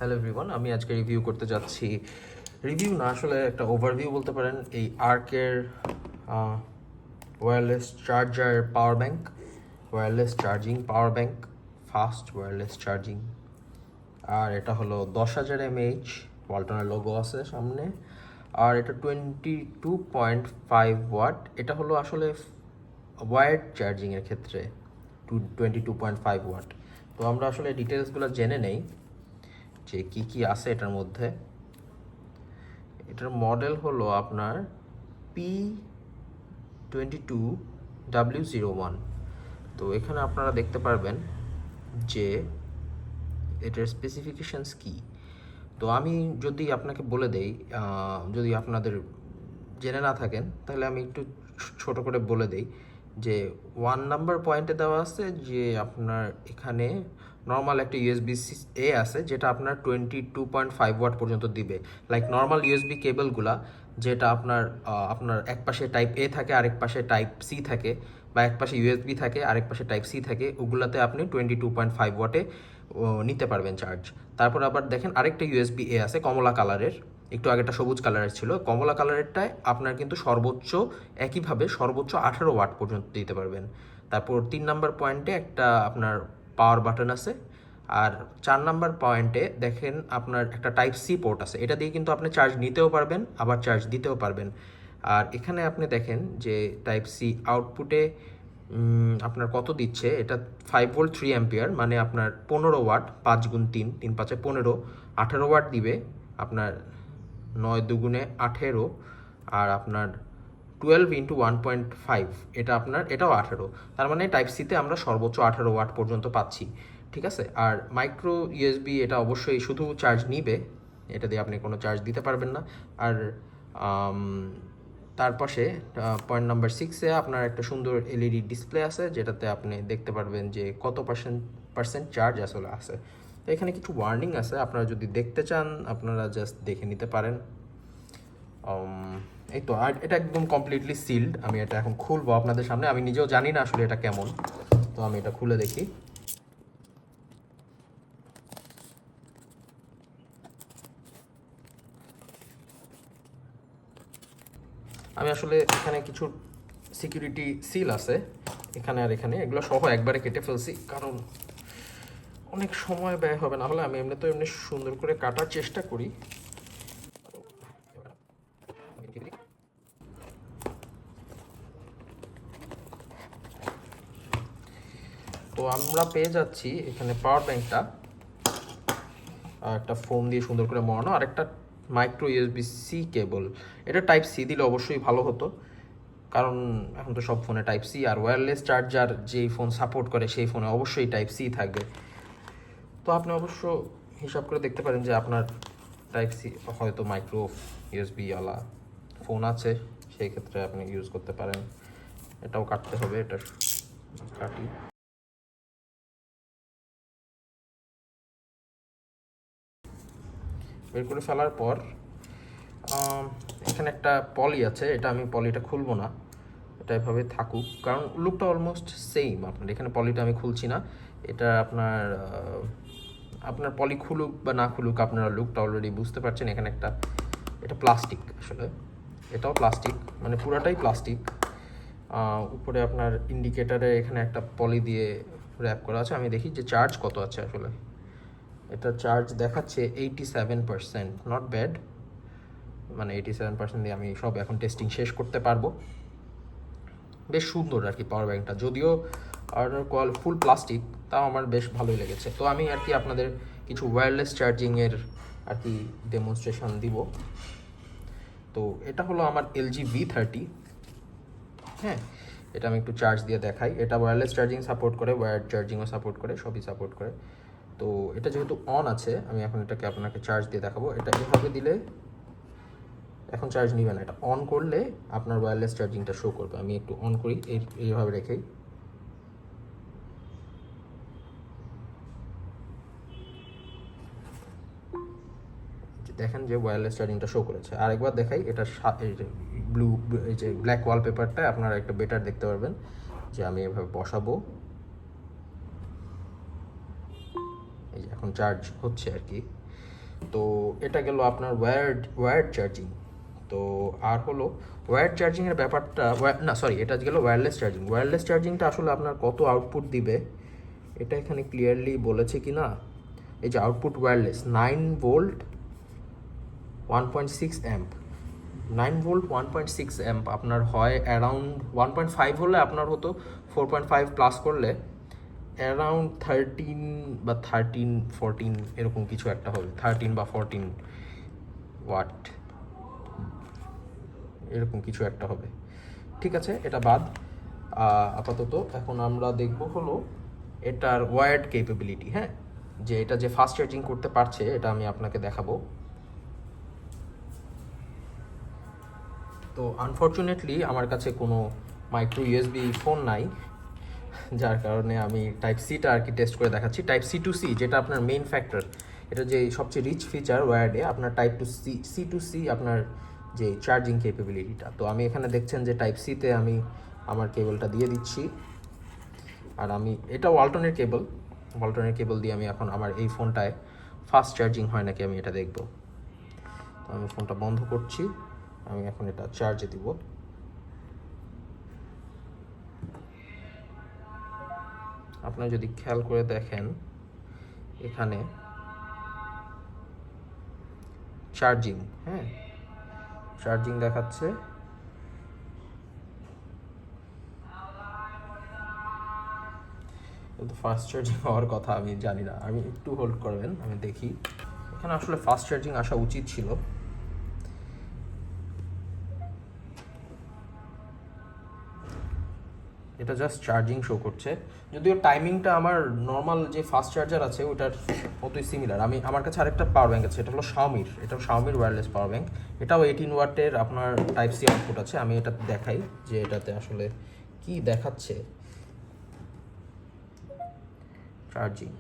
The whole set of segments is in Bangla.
হ্যালো এভরিওয়ান, আমি আজকে রিভিউ করতে যাচ্ছি। রিভিউ না, আসলে একটা ওভারভিউ বলতে পারেন। এই আর্কের wireless charger power bank, wireless charging power bank, fast wireless charging. আর এটা হলো 10,000 mAh, ওয়ালটনের লোগো আছে সামনে। আর এটা 22.5 ওয়াট। এটা হলো আসলে ওয়্যার্ড চার্জিংয়ের ক্ষেত্রে 22.5 ওয়াট। তো আমরা আসলে ডিটেলসগুলো জেনে নেই যে কি কি আছে এটার মধ্যে। এটার মডেল হলো আপনার P22W01। তো এখানে আপনারা দেখতে পারবেন যে এটার স্পেসিফিকেশনস কি। তো আমি যদি আপনাকে বলে দেই, যদি আপনাদের জেনে না থাকেন তাহলে আমি একটু ছোট করে বলে দেই যে 1 নাম্বার পয়েন্টে দেওয়া আছে যে আপনার এখানে নর্মাল একটা ইউএসবি এ আছে, যেটা আপনার 22.5 ওয়াট পর্যন্ত দিবে। লাইক নর্মাল ইউএসবি কেবলগুলা, যেটা আপনার এক পাশে টাইপ এ থাকে, আরেক পাশে টাইপ সি থাকে, বা এক পাশে ইউএসবি থাকে, আরেক পাশে টাইপ সি থাকে, ওগুলাতে আপনি 22.5 ওয়াটে নিতে পারবেন চার্জ। তারপর আবার দেখেন আরেকটা ইউএসবি এ আছে কমলা কালারের, একটু আগেটা সবুজ কালারের ছিল, কমলা কালারেরটায় আপনার কিন্তু একইভাবে সর্বোচ্চ 18 ওয়াট পর্যন্ত দিতে পারবেন। তারপর 3 নাম্বার পয়েন্টে একটা আপনার পাওয়ার বাটন আছে। আর 4 নাম্বার পয়েন্টে দেখেন আপনার একটা টাইপ সি পোর্ট আছে, এটা দিয়ে কিন্তু আপনি চার্জ নিতেও পারবেন আবার চার্জ দিতেও পারবেন। আর এখানে আপনি দেখেন যে টাইপ সি আউটপুটে আপনার কত দিচ্ছে, এটা 5 ভোল্ট 3 অ্যাম্পিয়ার, মানে আপনার 15 ওয়াট, 5 × 3, 3 × 5 = 15, 18 ওয়াট দিবে আপনার, 9 × 2 = 18, আর আপনার 12 × 1.5, এটাও 18। তার মানে টাইপ সিতে আমরা সর্বোচ্চ 18 ওয়াট পর্যন্ত পাচ্ছি, ঠিক আছে। আর মাইক্রো ইউএসবি এটা অবশ্যই শুধু চার্জ নিবে, এটা দিয়ে আপনি কোনো চার্জ দিতে পারবেন না। আর তার পাশে পয়েন্ট নাম্বার 6-এ আপনার একটা সুন্দর এলইডি ডিসপ্লে আছে, যেটাতে আপনি দেখতে পারবেন যে কত পার্সেন্ট চার্জ আসলে আছে। তো এখানে কিছু ওয়ার্নিং আছে, আপনারা যদি দেখতে চান আপনারা জাস্ট দেখে নিতে পারেন। এই তো, আর এটা একদম কমপ্লিটলি সিলড। আমি এটা এখন খুলবো আপনাদের সামনে, আমি নিজেও জানি না আসলে এটা কেমন। তো আমি এটা খুলে দেখি। আমি আসলে এখানে কিছু সিকিউরিটি সিল আছে এখানে আর এখানে, এগুলো সহ একবারে কেটে ফেলছি, কারণ অনেক সময় ব্যয় হবে। না হলে আমি এমনি সুন্দর করে কাটার চেষ্টা করি। তো আমরা পেয়ে যাচ্ছি এখানে পাওয়ার ব্যাংকটা, একটা ফোম দিয়ে সুন্দর করে মোড়ানো, আর একটা মাইক্রো ইউএসবি সি কেবল। এটা টাইপ সি দিলে অবশ্যই ভালো হতো, কারণ এখন তো সব ফোনে টাইপ সি। আর ওয়্যারলেস চার্জার যেই ফোন সাপোর্ট করে সেই ফোনে অবশ্যই টাইপ সি থাকবে। তো আপনি অবশ্য হিসাব করে দেখতে পারেন যে আপনার টাইপ সি হয়তো মাইক্রো ইউএসবিওয়ালা ফোন আছে, সেই ক্ষেত্রে আপনি ইউজ করতে পারেন। এটাও কাটতে হবে, এটা কাটি। বের করে ফেলার পর এখানে একটা পলি আছে, এটা আমি পলিটা খুলবো না, এটা এভাবে থাকুক, কারণ লুকটা অলমোস্ট সেম। আপনার এখানে পলিটা আমি খুলছি না, এটা আপনার পলি খুলুক বা না খুলুক আপনারা লুকটা অলরেডি বুঝতে পারছেন। এখানে এটা প্লাস্টিক, আসলে এটাও প্লাস্টিক, মানে পুরাটাই প্লাস্টিক। উপরে আপনার ইন্ডিকেটারে এখানে একটা পলি দিয়ে র্যাপ করা আছে। আমি দেখি যে চার্জ কত আছে আসলে। এটা চার্জ দেখাচ্ছে 87%, নট ব্যাড। মানে 87% দিয়ে আমি সব এখন টেস্টিং শেষ করতে পারবো। বেশ সুন্দর আর কি পাওয়ার ব্যাংকটা, যদিও আর ফুল প্লাস্টিক, তাও আমার বেশ ভালোই লেগেছে। তো আমি আর কি আপনাদের কিছু ওয়্যারলেস চার্জিংয়ের আর কি ডেমনস্ট্রেশন দিব। তো এটা হলো আমার LG V30। হ্যাঁ, এটা আমি একটু চার্জ দিয়ে দেখাই। এটা ওয়্যারলেস চার্জিং সাপোর্ট করে, ওয়্যার্ড চার্জিংও সাপোর্ট করে, সবই সাপোর্ট করে। তো এটা যেহেতু অন আছে, আমি এখন এটাকে আপনাকে চার্জ দিয়ে দেখাবো। এটা এভাবে দিলে এখন চার্জ নিবে না, এটা অন করলে আপনার ওয়্যারলেস চার্জিংটা শো করবে। আমি একটু অন করি এইভাবে রেখেই। দেখেন যে ওয়্যারলেস চার্জিংটা শো করেছে। আরেকবার দেখাই, এটা এই যে এই যে ব্ল্যাক ওয়ালপেপারটা আপনারা একটা বেটার দেখতে পারবেন যে আমি এভাবে বসাবো। এই যে এখন চার্জ হচ্ছে আর কি। তো এটা গেল আপনার ওয়্যার্ড চার্জিং। তো আর হলো ওয়্যার্ড চার্জিংয়ের ব্যাপারটা, না সরি, এটা গেল ওয়্যারলেস চার্জিং। ওয়্যারলেস চার্জিংটা আসলে আপনার কত আউটপুট দিবে এটা এখানে ক্লিয়ারলি বলেছে কি না। এই যে output wireless 9 volt 1.6 amp, 9 volt 1.6 amp আপনার হয় অ্যারাউন্ড 1.5 হলে আপনার হতো 4.5 প্লাস করলে অ্যারাউন্ড 13 এরকম কিছু একটা হবে, 13 বা 14 ওয়াট এরকম কিছু একটা হবে। ঠিক আছে, এটা বাদ। আপাতত এখন আমরা দেখব হলো এটার ওয়্যার্ড কেপেবিলিটি। হ্যাঁ, যে এটা যে ফাস্ট চার্জিং করতে পারছে এটা আমি আপনাকে দেখাবো। তো আনফর্চুনেটলি আমার কাছে কোনো মাইক্রো ইউএসবি ফোন নাই, যার কারণে আমি টাইপ সিটা আর কি টেস্ট করে দেখাচ্ছি। টাইপ সি টু সি যেটা আপনার মেইন ফ্যাক্টর, এটা যে সবচেয়ে রিচ ফিচার ওয়্যার্ডে, আপনার টাইপ টু সি আপনার যে চার্জিং ক্যাপাবিলিটিটা। তো আমি এখানে দেখছেন যে টাইপ সিতে আমি আমার কেবলটা দিয়ে দিচ্ছি, আর আমি এটা ওয়ালটনের কেবল দিয়ে আমি এখন আমার এই ফোনটায় ফাস্ট চার্জিং হয় নাকি আমি এটা দেখব। তো আমি ফোনটা বন্ধ করছি, আমি এখন এটা চার্জে দিব। আপনারা যদি খেয়াল করে দেখেন এখানে চার্জিং, হ্যাঁ চার্জিং দেখাচ্ছে। কিন্তু ফাস্ট চার্জিং হওয়ার কথা আমি জানি না, আমি একটু হোল্ড করবেন, আমি দেখি। এখানে আসলে ফাস্ট চার্জিং আসা উচিত ছিল। এটা জাস্ট চার্জিং শো করছে, যদিও টাইমিংটা আমার নর্মাল যে ফাস্ট চার্জার আছে ওটার মতোই সিমিলার। আমার কাছে আরেকটা পাওয়ার ব্যাঙ্ক আছে, এটা হলো শাওমির ওয়্যারলেস পাওয়ার ব্যাঙ্ক। এটাও 18 ওয়াটের আপনার টাইপ সি আউটপুট আছে। আমি এটা দেখাই যে এটাতে আসলে কি দেখাচ্ছে। চার্জিং,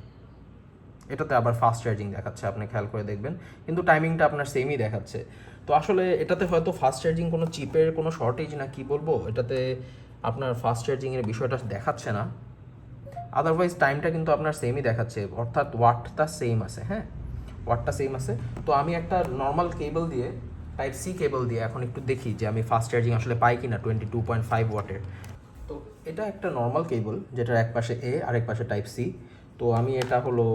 এটাতে আবার ফাস্ট চার্জিং দেখাচ্ছে, আপনি খেয়াল করে দেখবেন, কিন্তু টাইমিংটা আপনার সেমই দেখাচ্ছে। তো আসলে এটাতে হয়তো ফাস্ট চার্জিং কোনো চিপের কোনো শর্টেজ না কি বলবো, এটাতে আপনার ফাস্ট চার্জিংয়ের বিষয়টা দেখাচ্ছে না। আদারওয়াইজ টাইমটা কিন্তু আপনার সেমই দেখাচ্ছে, অর্থাৎ ওয়াটটা সেম আছে। হ্যাঁ, ওয়াটটা সেম আছে। তো আমি একটা নর্মাল কেবল দিয়ে, টাইপ সি কেবল দিয়ে এখন একটু দেখি যে আমি ফাস্ট চার্জিং আসলে পাই কি না 22.5 ওয়াটের। তো এটা একটা নর্মাল কেবল যেটার এক পাশে এ আর এক পাশে টাইপ সি। তো আমি এটা হলো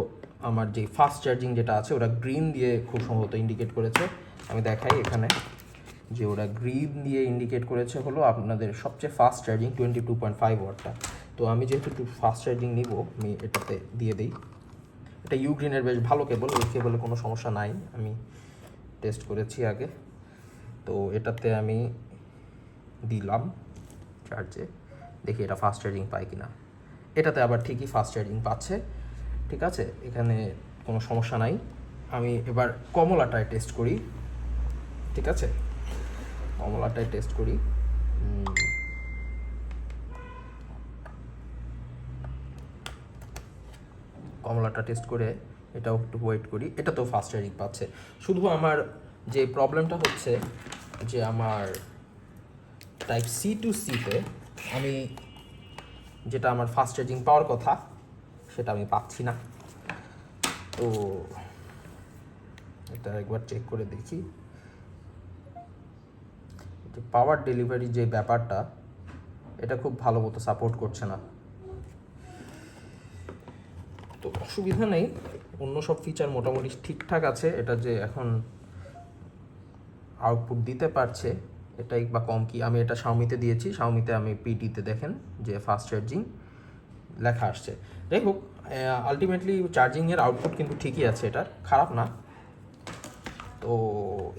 আমার যে ফাস্ট চার্জিং যেটা আছে ওটা গ্রিন দিয়ে খুব সম্ভবত ইন্ডিকেট করেছে। আমি দেখাই এখানে যে ওরা গ্রিন দিয়ে ইন্ডিকেট করেছে হলো আপনাদের সবচেয়ে ফাস্ট চার্জিং 22.5 ওয়াটটা। তো আমি যেহেতু একটু ফাস্ট চার্জিং নিব, আমি এটাতে দিয়ে দিই। এটা গ্রিনের বেশ ভালো কেবল, এই কেবলে কোনো সমস্যা নাই, আমি টেস্ট করেছি আগে। তো এটাতে আমি দিলাম চার্জে, দেখি এটা ফাস্ট চার্জিং পায় কি না। এটাতে আবার ঠিকই ফাস্ট চার্জিং পাচ্ছে। ঠিক আছে, এখানে কোনো সমস্যা নাই। আমি এবার কমলাটায় টেস্ট করি। ঠিক আছে, কমলাটায় টেস্ট করি। কমলাটা টেস্ট করে এটাও একটু ওয়েট করি। এটা তো ফাস্ট চার্জিং পাচ্ছে। শুধু আমার যে প্রবলেমটা হচ্ছে যে আমার টাইপ সি টু সিতে আমি যেটা আমার ফাস্ট চার্জিং পাওয়ার কথা সেটা আমি পাচ্ছি না। তো এটা একবার চেক করে দেখি, যে পাওয়ার ডেলিভারি যে ব্যাপারটা এটা খুব ভালো মতো সাপোর্ট করছে না। তো অসুবিধা নেই, অন্য সব ফিচার মোটামুটি ঠিকঠাক আছে। এটা যে এখন আউটপুট দিতে পারছে এটাই বা কম কি। আমি এটা শাওমিতে দিয়েছি, শাওমিতে আমি পিটিতে দেখেন যে ফাস্ট চার্জিং লেখা আসছে। যাই হোক, আলটিমেটলি চার্জিংয়ের আউটপুট কিন্তু ঠিকই আছে, এটার খারাপ না। তো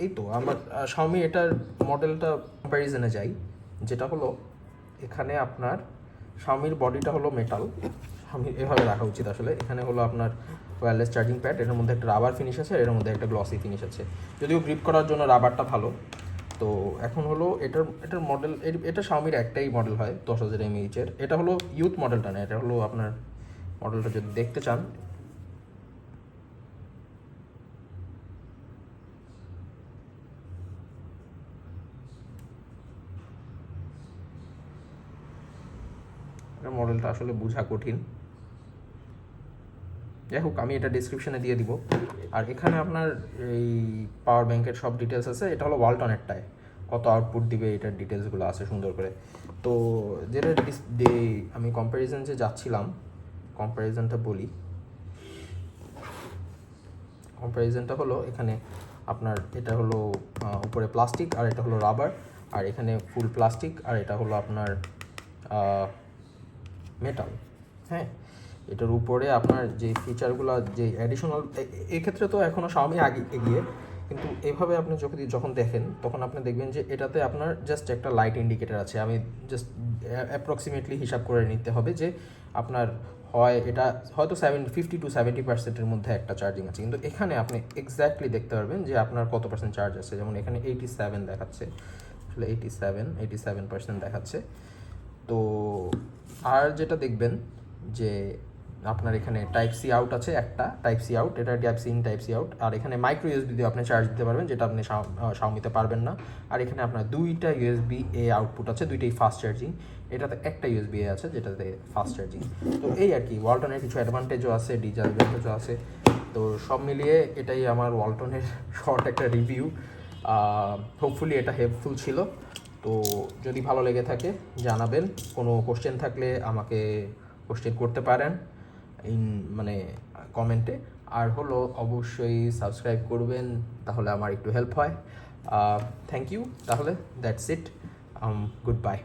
এই তো আমার শাওমি এটার মডেলটা কম্প্যারিজনে যাই, যেটা হলো এখানে আপনার শাওমির বডিটা হলো মেটাল, শাওমির এভাবে রাখা উচিত আসলে। এখানে হলো আপনার ওয়্যারলেস চার্জিং প্যাড, এর মধ্যে একটা রাবার ফিনিশ আছে, এর মধ্যে একটা গ্লসি ফিনিশ আছে, যদিও গ্রিপ করার জন্য রাবারটা ভালো। তো এখন হলো এটার মডেল, এটা শাওমির একটাই মডেল হয় 10,000 mAh-এর। এটা হলো ইউথ মডেলটা না, এটা হলো আপনার মডেলটা যদি দেখতে চান মডেলটা আসলে বোঝা কঠিন। যাই হোক, আমি এটা ডিসক্রিপশনে দিয়ে দিব। আর এখানে আপনার এই পাওয়ার ব্যাংকের সব ডিটেলস আছে। এটা হলো ওয়ালটনেরটায়, কত আউটপুট দিবে এটার ডিটেলসগুলো আছে সুন্দর করে। তো যেটা আমি কম্প্যারিজন যে যাচ্ছিলাম, কম্প্যারিজনটা বলি। কম্প্যারিজনটা হলো এখানে আপনার এটা হলো উপরে প্লাস্টিক আর এটা হলো রাবার, আর এখানে ফুল প্লাস্টিক আর এটা হলো আপনার মেটাল। হ্যাঁ, এটার উপরে আপনার যে ফিচারগুলো, যে অ্যাডিশনাল, এক্ষেত্রে তো এখনও Xiaomi আগে এগিয়ে, কিন্তু এভাবে আপনি যখন দেখেন তখন আপনি দেখবেন যে এটাতে আপনার জাস্ট একটা লাইট ইন্ডিকেটার আছে। আমি জাস্ট অ্যাপ্রক্সিমেটলি হিসাব করে নিতে হবে যে আপনার হয় এটা হয়তো 50 to 70%-এর মধ্যে একটা চার্জিং আছে, কিন্তু এখানে আপনি এক্স্যাক্টলি দেখতে পারবেন যে আপনার কত পার্সেন্ট চার্জ আছে। যেমন এখানে 87 দেখাচ্ছে, আসলে 87% দেখাচ্ছে। তো আর যেটা দেখবেন যে আপনার এখানে টাইপ সি আউট আছে, একটা টাইপ সি আউট, এটা type C in type C out. আর এখানে মাইক্রো ইউএসবি দিয়ে আপনি চার্জ দিতে পারবেন, যেটা আপনি Xiaomi-তে পারবেন না। আর এখানে আপনার দুইটা ইউএসবি এ আউটপুট আছে, দুইটাই ফাস্ট চার্জিং। এটাতে একটা ইউএসবি এ আছে যেটাতে ফাস্ট চার্জিং। তো এই আর কি, ওয়ালটনের কিছু অ্যাডভান্টেজও আছে, ডিসঅ্যাডভান্টেজও আছে। তো সব মিলিয়ে এটাই আমার ওয়ালটনের শর্ট একটা রিভিউ। হোপফুলি এটা হেল্পফুল ছিল। তো যদি ভালো লেগে থাকে জানাবেন। কোনো কোশ্চেন থাকলে আমাকে কোশ্চেন করতে পারেন মানে কমেন্টে। আর হলো অবশ্যই সাবস্ক্রাইব করবেন, তাহলে আমার একটু হেল্প হয়। Thank you. তাহলে দ্যাটস ইট, গুড বাই।